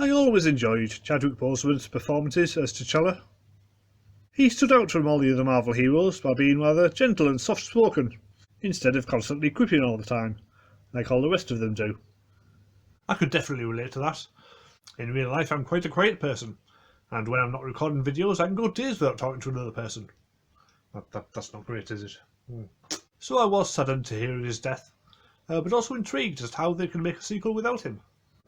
I always enjoyed Chadwick Boseman's performances as T'Challa. He stood out from all the other Marvel heroes by being rather gentle and soft-spoken, instead of constantly quipping all the time, like all the rest of them do. I could definitely relate to that. In real life, I'm quite a quiet person, and when I'm not recording videos, I can go days without talking to another person. That's not great, is it? So I was saddened to hear of his death, but also intrigued as to how they can make a sequel without him.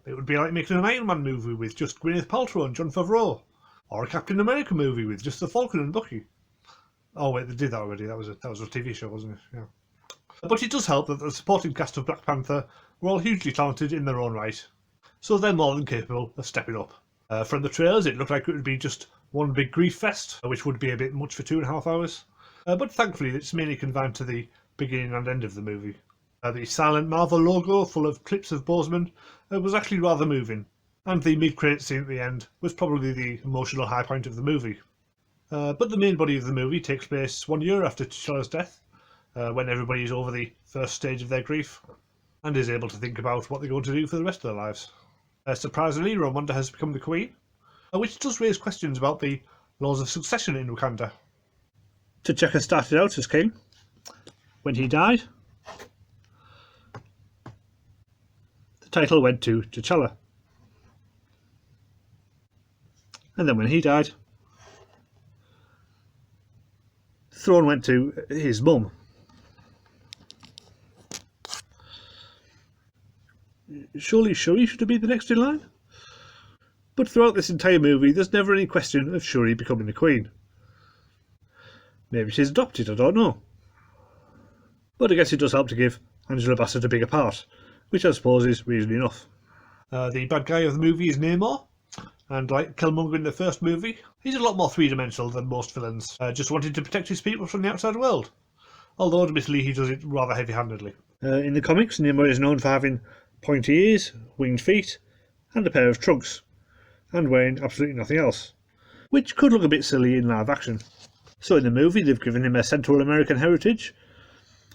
It would be like making an Iron Man movie with just Gwyneth Paltrow and Jon Favreau, or a Captain America movie with just the Falcon and Bucky. Oh wait, they did that already. That was a TV show, wasn't it? Yeah. But it does help that the supporting cast of Black Panther were all hugely talented in their own right, so they're more than capable of stepping up. From the trailers, it looked like it would be just one big grief fest, which would be a bit much for 2.5 hours. But thankfully, it's mainly confined to the beginning and end of the movie. The silent Marvel logo, full of clips of Boseman, was actually rather moving, and the mid-credits scene at the end was probably the emotional high point of the movie. But the main body of the movie takes place 1 year after T'Challa's death, when everybody is over the first stage of their grief, and is able to think about what they're going to do for the rest of their lives. Surprisingly, Wakanda has become the queen, which does raise questions about the laws of succession in Wakanda. T'Chaka started out as king. When he died, the title went to T'Challa. And then when he died, the throne went to his mum. Surely Shuri should be the next in line? But throughout this entire movie, there's never any question of Shuri becoming the queen. Maybe she's adopted, I don't know. But I guess it does help to give Angela Bassett a bigger part, which I suppose is reasonable enough. The bad guy of the movie is Namor, and like Killmonger in the first movie, he's a lot more three-dimensional than most villains, just wanting to protect his people from the outside world. Although admittedly he does it rather heavy-handedly. In the comics, Namor is known for having pointy ears, winged feet, and a pair of trunks, and wearing absolutely nothing else, which could look a bit silly in live action. So in the movie they've given him a Central American heritage,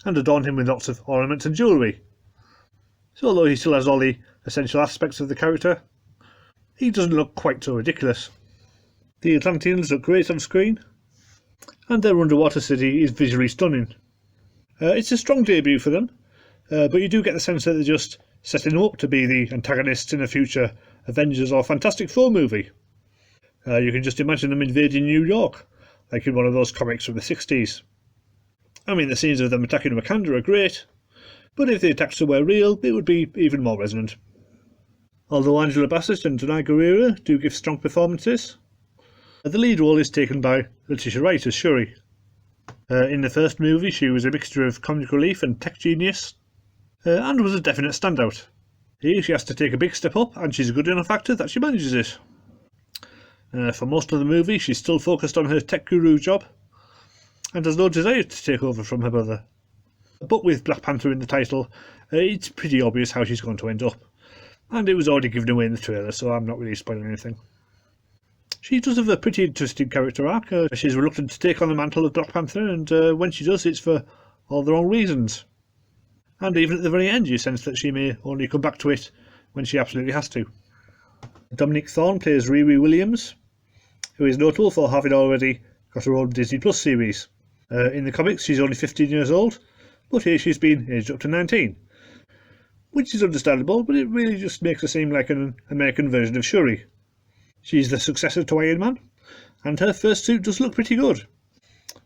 and adorned him with lots of ornaments and jewellery. So although he still has all the essential aspects of the character, he doesn't look quite so ridiculous. The Atlanteans look great on screen, and their underwater city is visually stunning. It's a strong debut for them, but you do get the sense that they're just setting them up to be the antagonists in a future Avengers or Fantastic Four movie. You can just imagine them invading New York, like in one of those comics from the 60s. I mean, the scenes of them attacking Wakanda are great, but if the attacks were real, it would be even more resonant. Although Angela Bassett and Danai Gurira do give strong performances, the lead role is taken by Letitia Wright as Shuri. In the first movie she was a mixture of comic relief and tech genius, and was a definite standout. Here she has to take a big step up, and she's a good enough actor that she manages it. For most of the movie she's still focused on her tech guru job, and has no desire to take over from her brother. But with Black Panther in the title, it's pretty obvious how she's going to end up, and it was already given away in the trailer, so I'm not really spoiling anything. She does have a pretty interesting character arc. She's reluctant to take on the mantle of Black Panther, and when she does, it's for all the wrong reasons. And even at the very end, you sense that she may only come back to it when she absolutely has to. Dominique Thorne plays Riri Williams, who is notable for having already got her own Disney Plus series. In the comics, she's only 15 years old, but here she's been aged up to 19. Which is understandable, but it really just makes her seem like an American version of Shuri. She's the successor to Iron Man, and her first suit does look pretty good.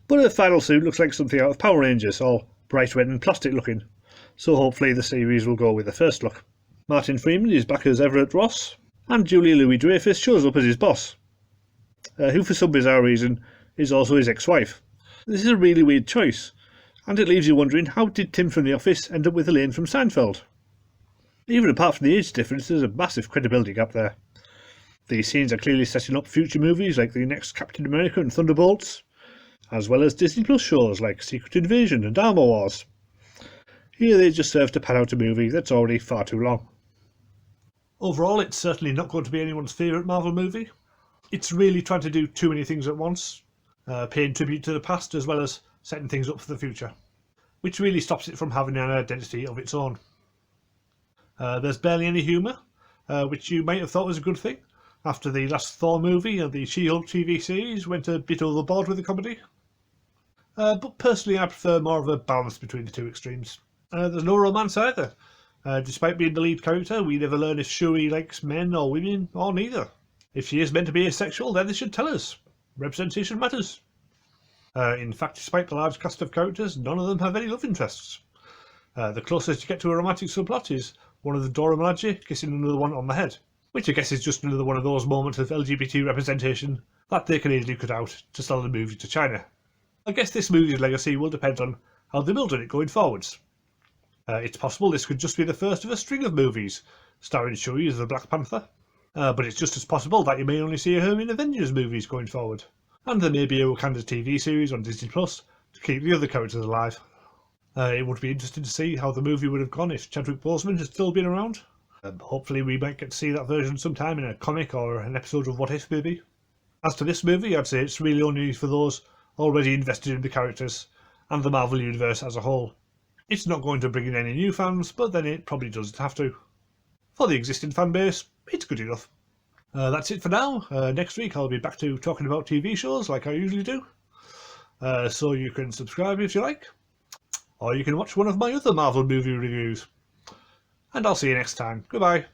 But her final suit looks like something out of Power Rangers, all bright red and plastic looking, so hopefully the series will go with the first look. Martin Freeman is back as Everett Ross, and Julia Louis-Dreyfus shows up as his boss, who for some bizarre reason is also his ex-wife. This is a really weird choice, and it leaves you wondering how did Tim from The Office end up with Elaine from Seinfeld? Even apart from the age difference, there's a massive credibility gap there. The scenes are clearly setting up future movies like the next Captain America and Thunderbolts, as well as Disney Plus shows like Secret Invasion and Armor Wars. Here they just serve to pad out a movie that's already far too long. Overall, it's certainly not going to be anyone's favourite Marvel movie. It's really trying to do too many things at once, paying tribute to the past as well as setting things up for the future, which really stops it from having an identity of its own. There's barely any humour, which you might have thought was a good thing. After the last Thor movie and the She-Hulk TV series went a bit overboard with the comedy. But personally I prefer more of a balance between the two extremes. There's no romance either. Despite being the lead character, we never learn if Shuri likes men or women, or neither. If she is meant to be asexual, then they should tell us. Representation matters. In fact, despite the large cast of characters, none of them have any love interests. The closest you get to a romantic subplot is one of the Dora Milaje kissing another one on the head, which I guess is just another one of those moments of LGBT representation that they can easily cut out to sell the movie to China. I guess this movie's legacy will depend on how they build on it going forwards. It's possible this could just be the first of a string of movies starring Shuri as the Black Panther, but it's just as possible that you may only see her in Avengers movies going forward. And there may be a Wakanda TV series on Disney Plus to keep the other characters alive. It would be interesting to see how the movie would have gone if Chadwick Boseman had still been around. Hopefully we might get to see that version sometime in a comic or an episode of What If maybe. As to this movie, I'd say it's really only for those already invested in the characters and the Marvel Universe as a whole. It's not going to bring in any new fans, but then it probably doesn't have to. For the existing fan base, it's good enough. That's it for now. Next week I'll be back to talking about TV shows like I usually do. So you can subscribe if you like, or you can watch one of my other Marvel movie reviews. And I'll see you next time. Goodbye.